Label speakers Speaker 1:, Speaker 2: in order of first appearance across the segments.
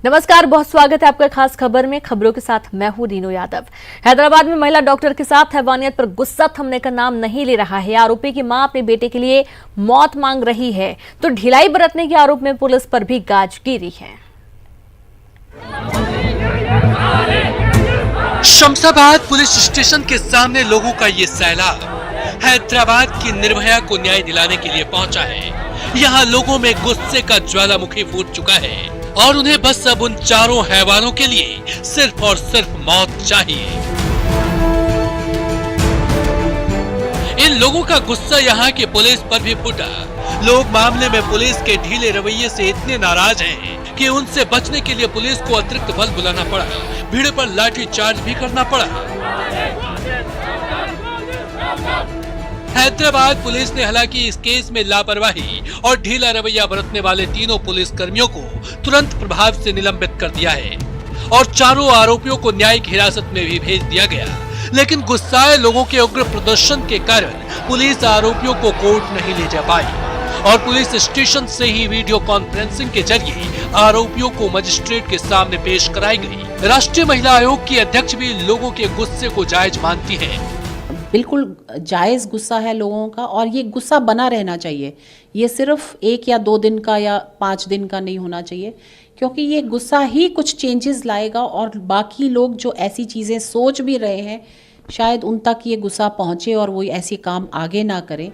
Speaker 1: नमस्कार, बहुत स्वागत है आपका खास खबर में। खबरों के साथ मैं हूं रीनू यादव। हैदराबाद में महिला डॉक्टर के साथ हैवानियत पर गुस्सा थमने का नाम नहीं ले रहा है। आरोपी की मां अपने बेटे के लिए मौत मांग रही है तो ढिलाई बरतने के आरोप में पुलिस पर भी गाज गिरी है।
Speaker 2: शमशाबाद पुलिस स्टेशन के सामने लोगों का ये सैलाब हैदराबाद की निर्भया को न्याय दिलाने के लिए पहुंचा है। यहाँ लोगों में गुस्से का ज्वालामुखी फूट चुका है और उन्हें बस अब उन चारों हैवानों के लिए सिर्फ और सिर्फ मौत चाहिए। इन लोगों का गुस्सा यहाँ की पुलिस पर भी फूटा। लोग मामले में पुलिस के ढीले रवैये से इतने नाराज हैं कि उनसे बचने के लिए पुलिस को अतिरिक्त बल बुलाना पड़ा, भीड़ पर लाठी चार्ज भी करना पड़ा। हैदराबाद पुलिस ने हालांकि इस केस में लापरवाही और ढीला रवैया बरतने वाले तीनों पुलिस कर्मियों को तुरंत प्रभाव से निलंबित कर दिया है और चारों आरोपियों को न्यायिक हिरासत में भी भेज दिया गया। लेकिन गुस्साए लोगों के उग्र प्रदर्शन के कारण पुलिस आरोपियों को कोर्ट नहीं ले जा पाई और पुलिस स्टेशन से ही वीडियो कॉन्फ्रेंसिंग के जरिए आरोपियों को मजिस्ट्रेट के सामने पेश कराई गई। राष्ट्रीय महिला आयोग की अध्यक्ष भी लोगों के गुस्से को जायज मानती है।
Speaker 3: बिल्कुल जायज़ गुस्सा है लोगों का और ये गुस्सा बना रहना चाहिए। ये सिर्फ 1 या 2 दिन का या 5 दिन का नहीं होना चाहिए, क्योंकि ये गुस्सा ही कुछ चेंजेस लाएगा और बाकी लोग जो ऐसी चीज़ें सोच भी रहे हैं शायद उन तक ये गुस्सा पहुंचे और वो ऐसे काम आगे ना करें।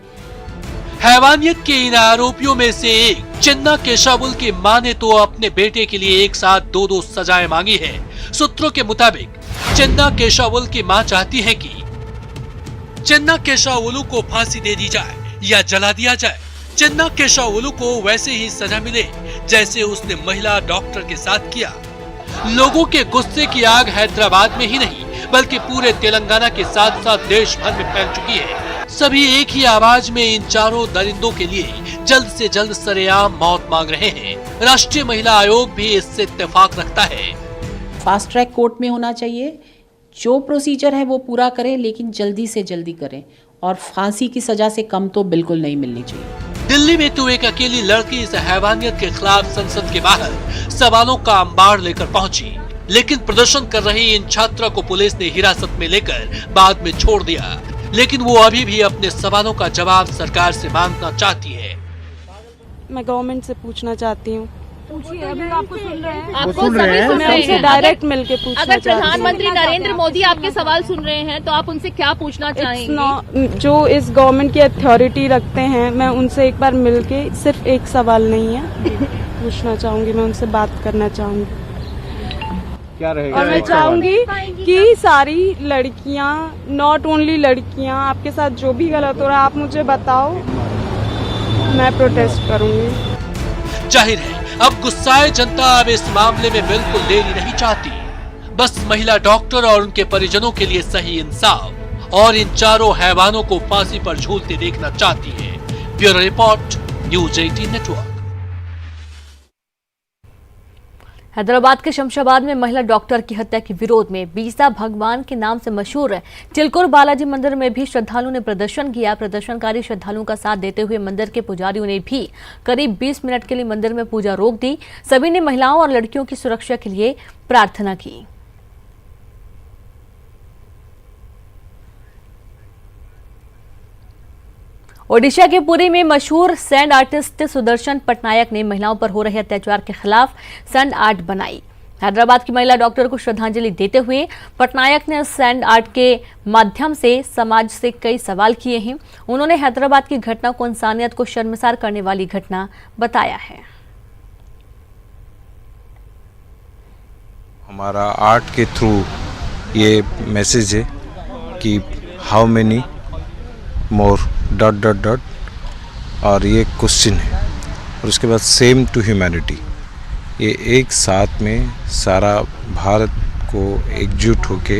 Speaker 2: हैवानियत के इन आरोपियों में से एक चिन्ना केशावुल की मां ने तो अपने बेटे के लिए एक साथ 2-2 सजाएं मांगी है। सूत्रों के मुताबिक चिन्ना केशावुल की मां चाहती है कि चिन्ना केशावुलु को फांसी दे दी जाए या जला दिया जाए। चिन्ना केशावुलु को वैसे ही सजा मिले जैसे उसने महिला डॉक्टर के साथ किया। लोगों के गुस्से की आग हैदराबाद में ही नहीं बल्कि पूरे तेलंगाना के साथ साथ देश भर में फैल चुकी है। सभी एक ही आवाज में इन चारों दरिंदों के लिए जल्द से जल्द सरेआम मौत मांग रहे हैं। राष्ट्रीय महिला आयोग भी इससे इत्तेफाक रखता है।
Speaker 3: फास्ट ट्रैक कोर्ट में होना चाहिए, जो प्रोसीजर है वो पूरा करें, लेकिन जल्दी से जल्दी करें और फांसी की सजा से कम तो बिल्कुल नहीं मिलनी चाहिए।
Speaker 2: दिल्ली में तो एक अकेली लड़की इस हैवानियत के खिलाफ संसद के बाहर सवालों का अंबार लेकर पहुंची, लेकिन प्रदर्शन कर रही इन छात्रा को पुलिस ने हिरासत में लेकर बाद में छोड़ दिया। लेकिन वो अभी भी अपने सवालों का जवाब सरकार से मांगना चाहती है।
Speaker 4: मैं गवर्नमेंट से पूछना चाहती हूँ।
Speaker 5: पूछिए, अभी आपको सुन रहे हैं।
Speaker 4: आपको सभी सुन रहे हैं। डायरेक्ट मिलके पूछना
Speaker 5: अगर प्रधानमंत्री नरेंद्र मोदी आपके सवाल सुन रहे हैं तो आप उनसे क्या पूछना चाहेंगे?
Speaker 4: जो इस गवर्नमेंट की अथॉरिटी रखते हैं, मैं उनसे एक बार मिलके, सिर्फ एक सवाल नहीं है, पूछना चाहूंगी। मैं उनसे बात करना चाहूंगी।
Speaker 6: क्या रहेगा?
Speaker 4: और मैं चाहूंगी कि सारी लड़कियां, नॉट ओनली लड़कियां, आपके साथ जो भी गलत हो रहा है आप मुझे बताओ, मैं प्रोटेस्ट करूंगी।
Speaker 2: जाहिर है अब गुस्साए जनता अब इस मामले में बिल्कुल देरी नहीं चाहती। बस महिला डॉक्टर और उनके परिजनों के लिए सही इंसाफ और इन चारों हैवानों को फांसी पर झूलते देखना चाहती है। Bureau report, news 18 network.
Speaker 1: Hyderabad के शमशाबाद में महिला डॉक्टर की हत्या के विरोध में बीसा भगवान के नाम से मशहूर चिलकुर बालाजी मंदिर में भी श्रद्धालुओं ने प्रदर्शन किया। प्रदर्शनकारी श्रद्धालुओं का साथ देते हुए मंदिर के पुजारियों ने भी करीब 20 मिनट के लिए मंदिर में पूजा रोक दी। सभी ने महिलाओं और लड़कियों की सुरक्षा के लिए प्रार्थना की। ओडिशा के पुरी में मशहूर सैंड आर्टिस्ट सुदर्शन पटनायक ने महिलाओं पर हो रहे अत्याचार के खिलाफ सैंड आर्ट बनाई। हैदराबाद की महिला डॉक्टर को श्रद्धांजलि देते हुए पटनायक ने सैंड आर्ट के माध्यम से समाज से कई सवाल किए हैं। उन्होंने हैदराबाद की घटना को इंसानियत को शर्मसार करने वाली घटना बताया है।
Speaker 6: हमारा आर्ट के थ्रू ये मैसेज है कि हाउ मेनी मोर ... और ये क्वेश्चन है और उसके बाद सेम टू ह्यूमैनिटी। ये एक साथ में सारा भारत को एकजुट होके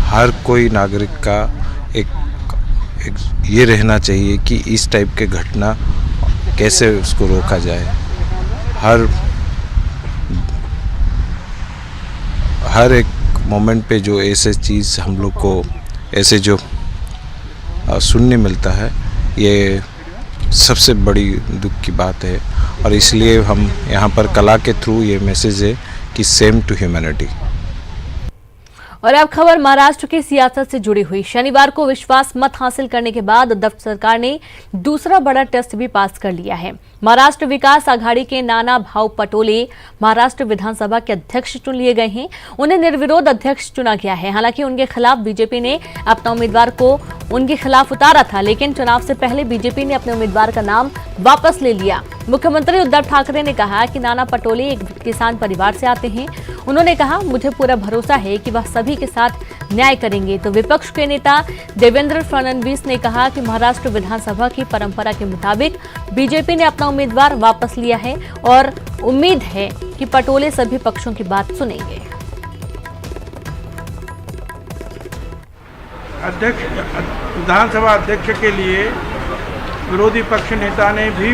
Speaker 6: हर कोई नागरिक का एक ये रहना चाहिए कि इस टाइप के घटना कैसे उसको रोका जाए। हर एक मोमेंट पे जो ऐसे चीज़ हम लोग को ऐसे जो सुनने मिलता है, ये सबसे बड़ी दुख की बात है। और इसलिए हम यहाँ पर कला के थ्रू ये मैसेज है कि सेम टू ह्यूमैनिटी।
Speaker 1: और अब खबर महाराष्ट्र की सियासत से जुड़ी हुई। शनिवार को विश्वास मत हासिल करने के बाद उद्धव सरकार ने दूसरा बड़ा टेस्ट भी पास कर लिया है। महाराष्ट्र विकास आघाड़ी के नाना भाऊ पटोले महाराष्ट्र विधानसभा के अध्यक्ष चुन लिए गए हैं। उन्हें निर्विरोध अध्यक्ष चुना गया है। हालांकि उनके खिलाफ बीजेपी ने अपना उम्मीदवार को उनके खिलाफ उतारा था, लेकिन चुनाव से पहले बीजेपी ने अपने उम्मीदवार का नाम वापस ले लिया। मुख्यमंत्री उद्धव ठाकरे ने कहा कि नाना पटोले एक किसान परिवार से आते हैं। उन्होंने कहा, मुझे पूरा भरोसा है कि वह सभी के साथ न्याय करेंगे। तो विपक्ष के नेता देवेंद्र फडणवीस ने कहा कि महाराष्ट्र विधानसभा की परंपरा के मुताबिक बीजेपी ने अपना उम्मीदवार वापस लिया है और उम्मीद है कि पटोले सभी पक्षों की बात सुनेंगे।
Speaker 7: विधानसभा अध्यक्ष के लिए विरोधी पक्ष नेता ने भी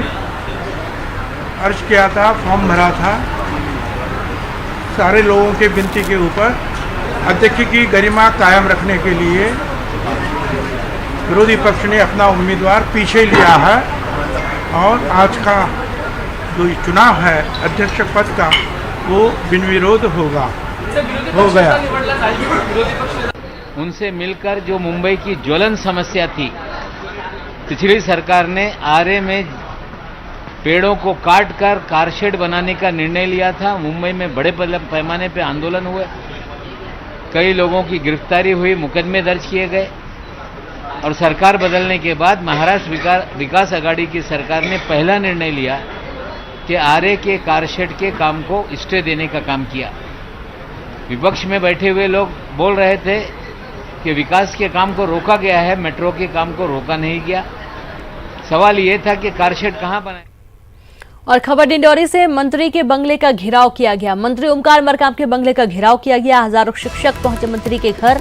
Speaker 7: अर्ज किया था, फॉर्म भरा था। सारे लोगों के विनती के ऊपर अध्यक्ष की गरिमा कायम रखने के लिए विरोधी पक्ष ने अपना उम्मीदवार पीछे लिया है और आज का जो चुनाव है अध्यक्ष पद का वो बिन विरोध हो गया।
Speaker 8: उनसे मिलकर जो मुंबई की ज्वलन समस्या थी, पिछली सरकार ने आरे में पेड़ों को काटकर कारशेड बनाने का निर्णय लिया था। मुंबई में बड़े पैमाने पे आंदोलन हुए, कई लोगों की गिरफ्तारी हुई, मुकदमे दर्ज किए गए और सरकार बदलने के बाद महाराष्ट्र विकास आघाड़ी की सरकार ने पहला निर्णय लिया कि आरे के कारशेड के काम को स्टे देने का काम किया। विपक्ष में बैठे हुए लोग बोल रहे थे कि विकास के काम को रोका गया है, मेट्रो के काम को रोका नहीं गया। सवाल ये था कि कारशेड कहाँ बनाए।
Speaker 1: और खबर डिंडोरी से मंत्री के बंगले का घेराव किया गया। मंत्री ओमकार मरकाम के बंगले का घेराव किया गया। हजारों शिक्षक पहुंचे मंत्री के घर।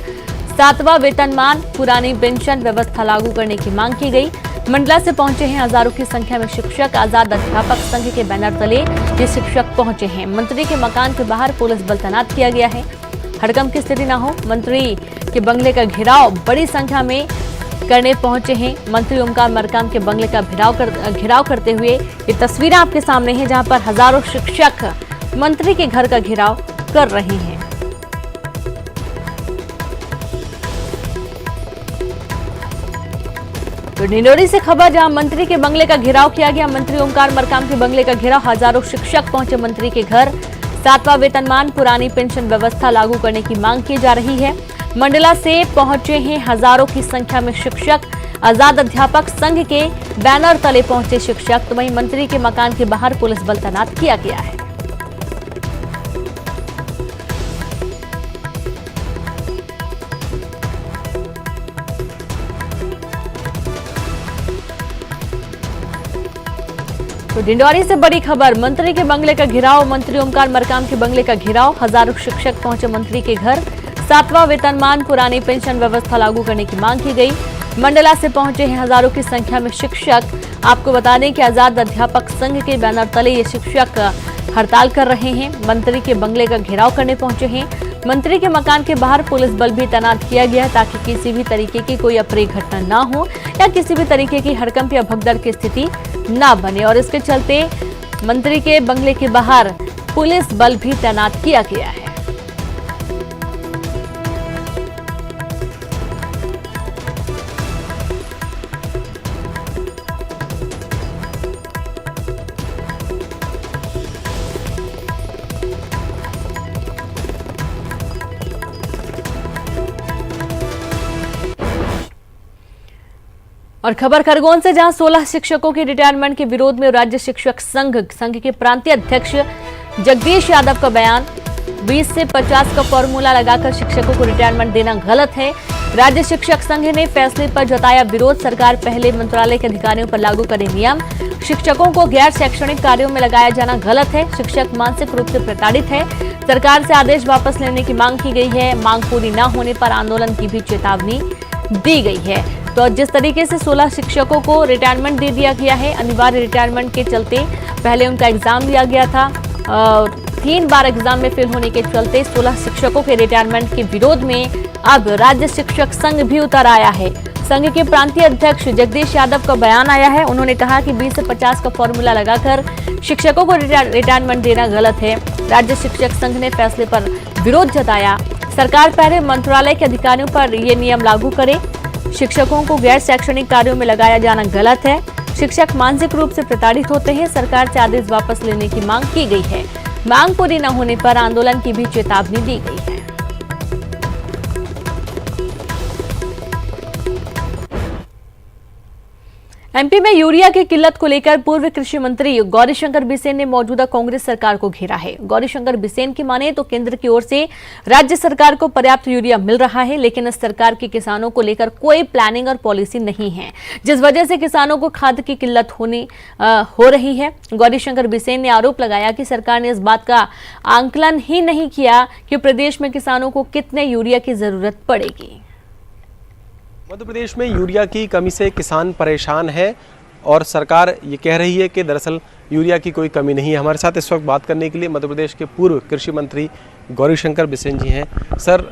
Speaker 1: 7वां वेतनमान, पुरानी पेंशन व्यवस्था लागू करने की मांग की गई। मंडला से पहुंचे हैं हजारों की संख्या में शिक्षक। आजाद अध्यापक संघ के बैनर तले ये शिक्षक पहुंचे हैं। मंत्री के मकान के बाहर पुलिस बल तैनात किया गया है। हड़कंप की स्थिति न हो, मंत्री के बंगले का घेराव बड़ी संख्या में करने पहुंचे हैं। मंत्री ओमकार मरकाम के बंगले का घेराव करते हुए ये तस्वीरें आपके सामने हैं, जहां पर हजारों शिक्षक मंत्री के घर का घेराव कर रहे हैं। तो डिंडोरी से खबर, जहां मंत्री के बंगले का घेराव किया गया। मंत्री ओमकार मरकाम के बंगले का घेराव, हजारों शिक्षक पहुंचे मंत्री के घर। 7वां वेतनमान, पुरानी पेंशन व्यवस्था लागू करने की मांग की जा रही है। मंडला से पहुंचे हैं हजारों की संख्या में शिक्षक। आजाद अध्यापक संघ के बैनर तले पहुंचे शिक्षक। तो वहीं मंत्री के मकान के बाहर पुलिस बल तैनात किया गया है। तो डिंडोरी से बड़ी खबर, मंत्री के बंगले का घेराव। मंत्री ओमकार मरकाम के बंगले का घेराव, हजारों शिक्षक पहुंचे मंत्री के घर। 7वां वेतनमान, पुरानी पेंशन व्यवस्था लागू करने की मांग की गई। मंडला से पहुंचे हैं हजारों की संख्या में शिक्षक। आपको बता दें कि आजाद अध्यापक संघ के बैनर तले ये शिक्षक हड़ताल कर रहे हैं। मंत्री के बंगले का घेराव करने पहुंचे हैं। मंत्री के मकान के बाहर पुलिस बल भी तैनात किया गया है, ताकि किसी भी तरीके की कोई अप्रिय घटना ना हो या किसी भी तरीके की हड़कंप या भगदड़ की स्थिति ना बने। और इसके चलते मंत्री के बंगले के बाहर पुलिस बल भी तैनात किया गया है। और खबर खरगोन से, जहां 16 शिक्षकों के रिटायरमेंट के विरोध में राज्य शिक्षक संघ के प्रांतीय अध्यक्ष जगदीश यादव का बयान। 20 से 50 का फॉर्मूला लगाकर शिक्षकों को रिटायरमेंट देना गलत है। राज्य शिक्षक संघ ने फैसले पर जताया विरोध। सरकार पहले मंत्रालय के अधिकारियों पर लागू करे नियम। शिक्षकों को गैर शैक्षणिक कार्यों में लगाया जाना गलत है। शिक्षक मानसिक रूप से प्रताड़ित है। सरकार से आदेश वापस लेने की मांग की गई है। मांग पूरी न होने पर आंदोलन की भी चेतावनी दी गई है। तो जिस तरीके से 16 शिक्षकों को रिटायरमेंट दे दिया गया है, अनिवार्य रिटायरमेंट के चलते पहले उनका एग्जाम लिया गया था, 3 बार एग्जाम में फेल होने के चलते 16 शिक्षकों के रिटायरमेंट के विरोध में अब राज्य शिक्षक संघ भी उतर आया है। संघ के प्रांतीय अध्यक्ष जगदीश यादव का बयान आया है। उन्होंने कहा कि 20 से 50 का फॉर्मूला लगाकर शिक्षकों को रिटायरमेंट देना गलत है। राज्य शिक्षक संघ ने फैसले पर विरोध जताया। सरकार पहले मंत्रालय के अधिकारियों पर ये नियम लागू करे। शिक्षकों को गैर शैक्षणिक कार्यों में लगाया जाना गलत है। शिक्षक मानसिक रूप से प्रताड़ित होते हैं। सरकार से आदेश वापस लेने की मांग की गई है। मांग पूरी न होने पर आंदोलन की भी चेतावनी दी गई है। एमपी में यूरिया की किल्लत को लेकर पूर्व कृषि मंत्री गौरीशंकर बिसेन ने मौजूदा कांग्रेस सरकार को घेरा है। गौरीशंकर बिसेन की माने तो केंद्र की ओर से राज्य सरकार को पर्याप्त यूरिया मिल रहा है, लेकिन इस सरकार की किसानों को लेकर कोई प्लानिंग और पॉलिसी नहीं है, जिस वजह से किसानों को खाद की किल्लत हो रही है। गौरीशंकर बिसेन ने आरोप लगाया कि सरकार ने इस बात का आंकलन ही नहीं किया कि प्रदेश में किसानों को कितने यूरिया की जरूरत पड़ेगी।
Speaker 9: मध्य प्रदेश में यूरिया की कमी से किसान परेशान है और सरकार ये कह रही है कि दरअसल यूरिया की कोई कमी नहीं है। हमारे साथ इस वक्त बात करने के लिए मध्य प्रदेश के पूर्व कृषि मंत्री गौरीशंकर बिसेन जी हैं। सर,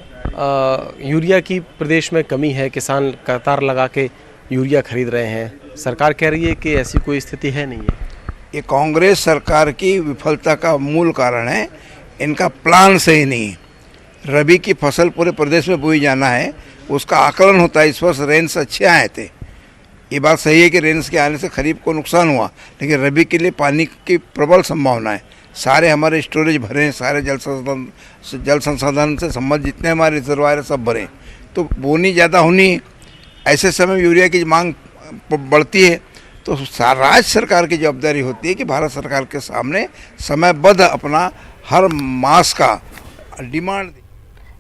Speaker 9: यूरिया की प्रदेश में कमी है, किसान कतार लगा के यूरिया खरीद रहे हैं, सरकार कह रही है कि ऐसी कोई स्थिति है नहीं है।
Speaker 10: ये कांग्रेस सरकार की विफलता का मूल कारण है। इनका प्लान सही नहीं। रबी की फसल पूरे प्रदेश में बोई जाना है, उसका आकलन होता है। इस वर्ष रेंस अच्छे आए थे, ये बात सही है कि रेंस के आने से खरीफ को नुकसान हुआ, लेकिन रबी के लिए पानी की प्रबल संभावना है। सारे हमारे स्टोरेज भरे हैं, सारे जल संसाधन से संबंधित जितने हमारे रिजर्वायर सब भरे, तो बोनी ज़्यादा होनी, ऐसे समय यूरिया की मांग बढ़ती है। तो राज्य सरकार की जवाबदारी होती है कि भारत सरकार के सामने समयबद्ध अपना हर मास का डिमांड।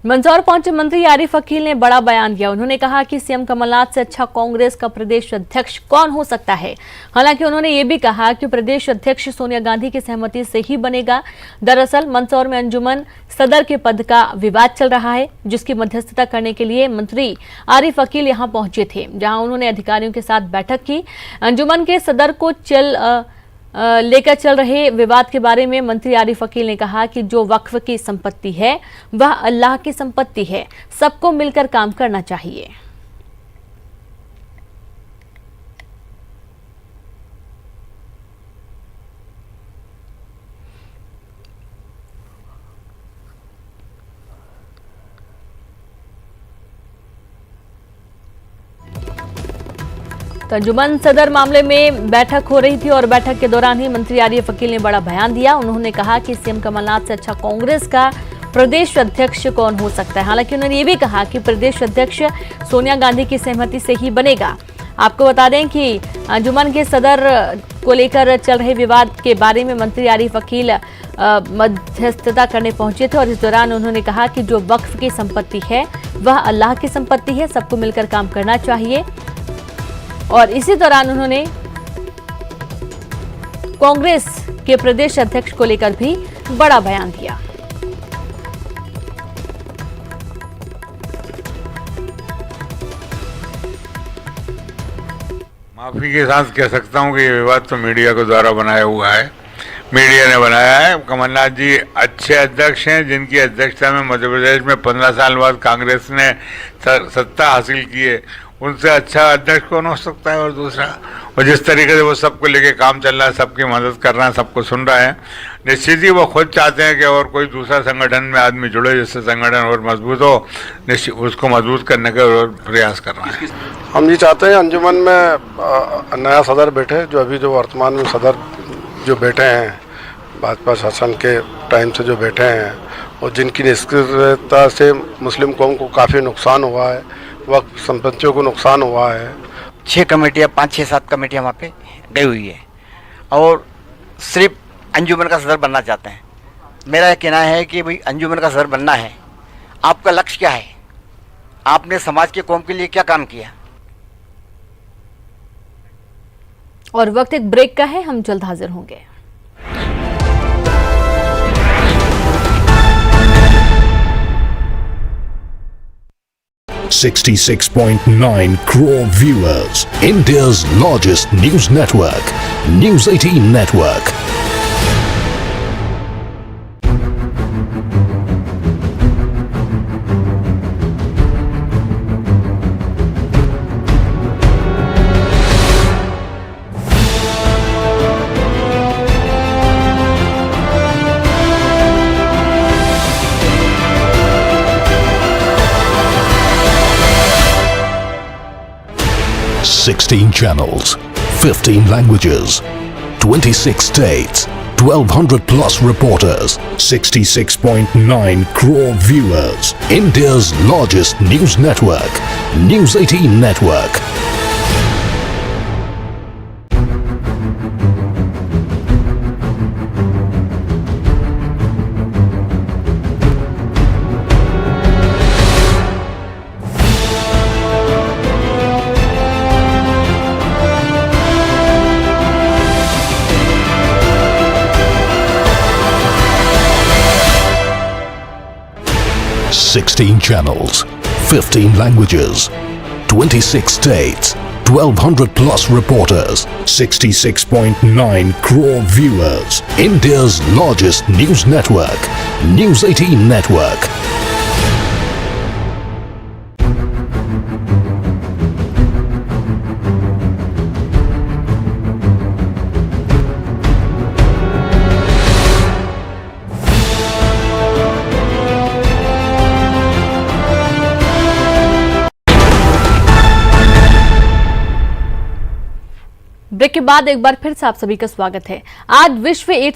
Speaker 1: मंदसौर पहुंचे मंत्री आरिफ अकील ने बड़ा बयान दिया। उन्होंने कहा कि सीएम कमलनाथ से अच्छा कांग्रेस का प्रदेश अध्यक्ष कौन हो सकता है। हालांकि उन्होंने ये भी कहा कि प्रदेश अध्यक्ष सोनिया गांधी की सहमति से ही बनेगा। दरअसल मंदसौर में अंजुमन सदर के पद का विवाद चल रहा है, जिसकी मध्यस्थता करने के लिए मंत्री आरिफ अकील यहां पहुंचे थे, जहां उन्होंने अधिकारियों के साथ बैठक की। अंजुमन के सदर को लेकर चल रहे विवाद के बारे में मंत्री आरिफ अकील ने कहा कि जो वक्फ की संपत्ति है वह अल्लाह की संपत्ति है, सबको मिलकर काम करना चाहिए। तो अंजुमन सदर मामले में बैठक हो रही थी और बैठक के दौरान ही मंत्री आरिफ अकील ने बड़ा बयान दिया। उन्होंने कहा कि सीएम कमलनाथ से अच्छा कांग्रेस का प्रदेश अध्यक्ष कौन हो सकता है। हालांकि उन्होंने ये भी कहा कि प्रदेश अध्यक्ष सोनिया गांधी की सहमति से ही बनेगा। आपको बता दें कि अंजुमन के सदर को लेकर चल रहे विवाद के बारे में मंत्री आरिफ अकील मध्यस्थता करने पहुंचे थे और इस दौरान उन्होंने कहा कि जो वक्फ की संपत्ति है वह अल्लाह की संपत्ति है, सबको मिलकर काम करना चाहिए। और इसी दौरान उन्होंने कांग्रेस के प्रदेश अध्यक्ष को लेकर भी बड़ा बयान दिया।
Speaker 11: माफी के साथ कह सकता हूं कि ये विवाद तो मीडिया के द्वारा बनाया हुआ है, मीडिया ने बनाया है। कमलनाथ जी अच्छे अध्यक्ष हैं, जिनकी अध्यक्षता में मध्य प्रदेश में 15 साल बाद कांग्रेस ने सत्ता हासिल की है, उनसे अच्छा अध्यक्ष कौन हो सकता है। और दूसरा, और जिस तरीके से वो सबको लेके काम चल रहा है, सबकी मदद कर रहा है, सबको सुन रहा है, निश्चित ही वो खुद चाहते हैं कि और कोई दूसरा संगठन में आदमी जुड़े जिससे संगठन और मजबूत हो, निश्चित उसको मजबूत करने का प्रयास कर रहा है।
Speaker 12: हम ये चाहते हैं अंजुमन में नया सदर बैठे, जो अभी जो वर्तमान में सदर जो बैठे हैं भाजपा शासन के टाइम से जो बैठे हैं और जिनकी निष्क्रियता से मुस्लिम कौम को काफ़ी नुकसान हुआ है, वक्त संपत्तियों को नुकसान हुआ है।
Speaker 13: 6 कमेटियाँ 5-6-7 कमेटियाँ वहाँ पे गई हुई है और सिर्फ अंजुमन का सदर बनना चाहते हैं। मेरा यह कहना है कि भाई अंजुमन का सदर बनना है, आपका लक्ष्य क्या है, आपने समाज के कौम के लिए क्या काम किया।
Speaker 1: और वक्त एक ब्रेक का है, हम जल्द हाजिर होंगे।
Speaker 14: $66.9 crore viewers. India's largest news network. News 18 Network. 16 channels, 15 languages, 26 states, 1200 plus reporters, 66.9 crore viewers. India's largest news network, News 18 Network. Sixteen channels, 15 languages, 26 states, 1200 plus reporters, 66.9 crore viewers. India's largest news network, News 18 Network.
Speaker 1: Break के बाद एक बार फिर से आप सभी का स्वागत है। आज विश्व एड्स